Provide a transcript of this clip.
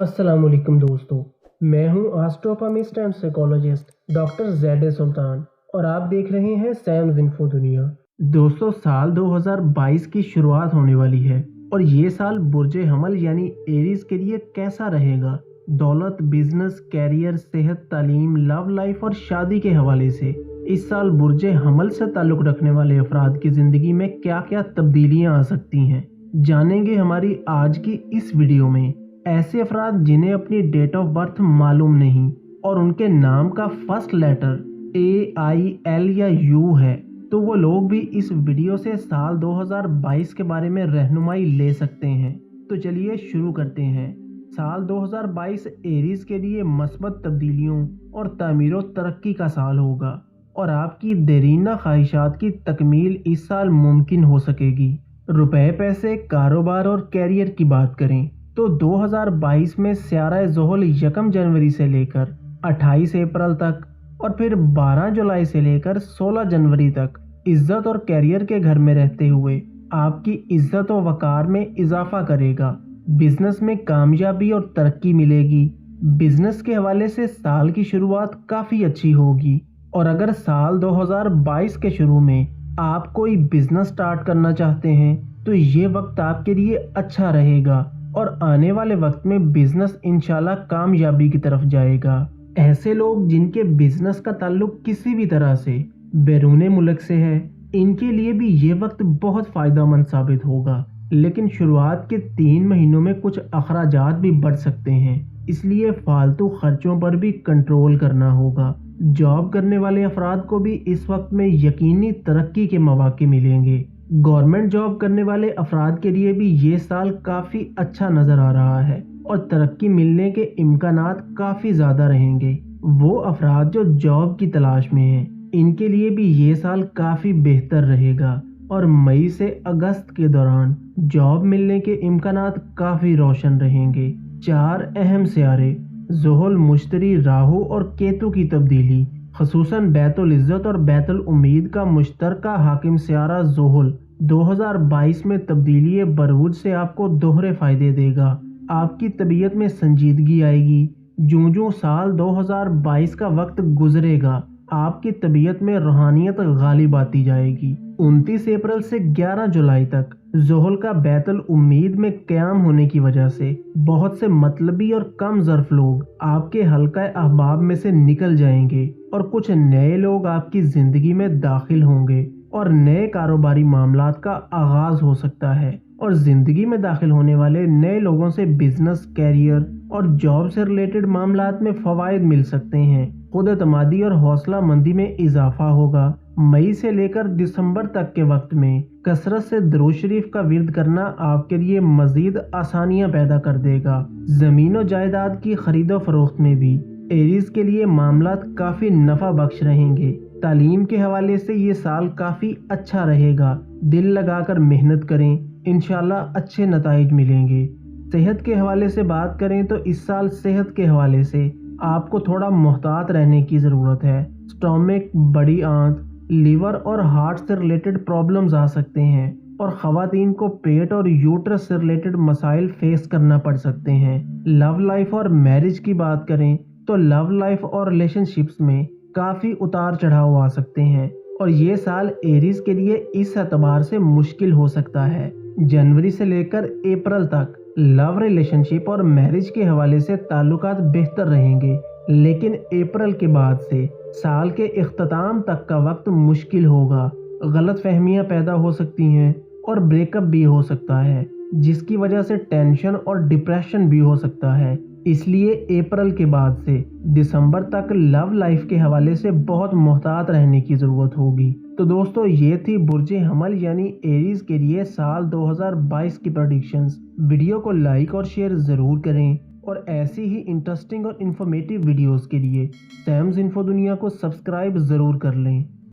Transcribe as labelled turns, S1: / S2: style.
S1: अस्सलाम वालेकुम दोस्तों, मैं हूं एस्ट्रोनॉमिस्ट एंड साइकोलॉजिस्ट डॉक्टर ज़ैद सुल्तान और आप देख रहे हैं सैम्स इन्फो दुनिया। दोस्तों, साल 2022 की शुरुआत होने वाली है और ये साल बुर्ज हमल यानी एरीज के लिए कैसा रहेगा? दौलत, बिजनेस, कैरियर, सेहत, तालीम, लव लाइफ और शादी के हवाले से इस साल बुर्ज हमल से ताल्लुक़ रखने वाले अफराद की ज़िंदगी में क्या क्या तब्दीलियां आ सकती हैं, जानेंगे हमारी आज की इस वीडियो में। ऐसे अफराद जिन्हें अपनी डेट ऑफ बर्थ मालूम नहीं और उनके नाम का फर्स्ट लेटर AIL या U है, तो वो लोग भी इस वीडियो से साल 2022 के बारे में रहनुमाई ले सकते हैं। तो चलिए शुरू करते हैं। साल 2022 एरीज के लिए मस्बत तब्दीलियों और तामीर और तरक्की का साल होगा और आपकी देरीना ख्वाहिशात की तकमील इस साल मुमकिन हो सकेगी। रुपए, पैसे, कारोबार और कैरियर की बात करें तो 2022 में स्यारा ज़ोहल 1 जनवरी से लेकर 28 अप्रैल तक और फिर 12 जुलाई से लेकर 16 जनवरी तक इज्जत और कैरियर के घर में रहते हुए आपकी इज्जत और वकार में इजाफा करेगा। बिजनेस में कामयाबी और तरक्की मिलेगी। बिजनेस के हवाले से साल की शुरुआत काफ़ी अच्छी होगी और अगर साल 2022 के शुरू में आप कोई बिजनेस स्टार्ट करना चाहते हैं तो ये वक्त आपके लिए अच्छा रहेगा और आने वाले वक्त में बिजनेस इंशाल्लाह कामयाबी की तरफ जाएगा। ऐसे लोग जिनके बिजनेस का ताल्लुक किसी भी तरह से बैरून मुल्क से है, इनके लिए भी ये वक्त बहुत फ़ायदेमंद साबित होगा, लेकिन शुरुआत के 3 महीनों में कुछ अखराजात भी बढ़ सकते हैं, इसलिए फालतू खर्चों पर भी कंट्रोल करना होगा। जॉब करने वाले अफराद को भी इस वक्त में यकीनी तरक्की के मौके मिलेंगे। गवर्नमेंट जॉब करने वाले अफराद के लिए भी ये साल काफ़ी अच्छा नज़र आ रहा है और तरक्की मिलने के इम्कानात काफ़ी ज़्यादा रहेंगे। वो अफराद जो जॉब की तलाश में हैं, इनके लिए भी ये साल काफ़ी बेहतर रहेगा और मई से अगस्त के दौरान जॉब मिलने के इम्कानात काफ़ी रोशन रहेंगे। 4 अहम सियारे ज़ोहल, मुश्तरी, राहु और केतु की तब्दीली, खसूसन बैतुल इज़्ज़त और बैतुल उम्मीद का मुश्तरका हाकिम सियारा ज़ोहल 2022 में तब्दीली बरूज से आपको दोहरे फ़ायदे देगा। आपकी तबीयत में संजीदगी आएगी। जूं साल 2022 का वक्त गुजरेगा, आपकी तबीयत में रूहानियत गालिब आती जाएगी। 29 अप्रैल से 11 जुलाई तक ज़ोहल का बैतुल उम्मीद में क़याम होने की वजह से बहुत से मतलबी और कम ज़र्फ लोग आपके हल्का अहबाब में से निकल जाएंगे और कुछ नए लोग आपकी ज़िंदगी में दाखिल होंगे और नए कारोबारी मामलात का आगाज़ हो सकता है और ज़िंदगी में दाखिल होने वाले नए लोगों से बिजनेस, कैरियर और जॉब से रिलेटेड मामलात में फ़वाइद मिल सकते हैं। खुद एतमादी और हौसला मंदी में इजाफा होगा। मई से लेकर दिसंबर तक के वक्त में कसरत से दुरूद शरीफ का विर्द करना आपके लिए मज़ीद आसानियाँ पैदा कर देगा। ज़मीन और जायदाद की खरीदो फरोख्त में भी एरीज के लिए मामलात काफ़ी नफ़ा बख्श रहेंगे। तालीम के हवाले से ये साल काफ़ी अच्छा रहेगा। दिल लगाकर मेहनत करें, इंशाल्लाह अच्छे नताइज मिलेंगे। सेहत के हवाले से बात करें तो इस साल सेहत के हवाले से आपको थोड़ा मोहतात रहने की ज़रूरत है। स्टोमिक, बड़ी आंत, लीवर और हार्ट से रिलेटेड प्रॉब्लम्स आ सकते हैं और ख़वातीन को पेट और यूट्रस से रिलेटेड मसाइल फेस करना पड़ सकते हैं। लव लाइफ और मैरिज की बात करें तो लव लाइफ और रिलेशनशिप्स में काफ़ी उतार चढ़ाव आ सकते हैं और ये साल एरीज के लिए इस एतबार से मुश्किल हो सकता है। जनवरी से लेकर अप्रैल तक लव, रिलेशनशिप और मैरिज के हवाले से ताल्लुकात बेहतर रहेंगे, लेकिन अप्रैल के बाद से साल के इख्तिताम तक का वक्त मुश्किल होगा। गलत फहमियाँ पैदा हो सकती हैं और ब्रेकअप भी हो सकता है, जिसकी वजह से टेंशन और डिप्रेशन भी हो सकता है। इसलिए अप्रैल के बाद से दिसंबर तक लव लाइफ के हवाले से बहुत मोहतात रहने की ज़रूरत होगी। तो दोस्तों, ये थी बुर्ज हमल यानी एरीज के लिए साल 2022 की प्रेडिक्शंस। वीडियो को लाइक और शेयर ज़रूर करें और ऐसी ही इंटरेस्टिंग और इन्फॉर्मेटिव वीडियोस के लिए सैम्स इन्फो दुनिया को सब्सक्राइब ज़रूर कर लें।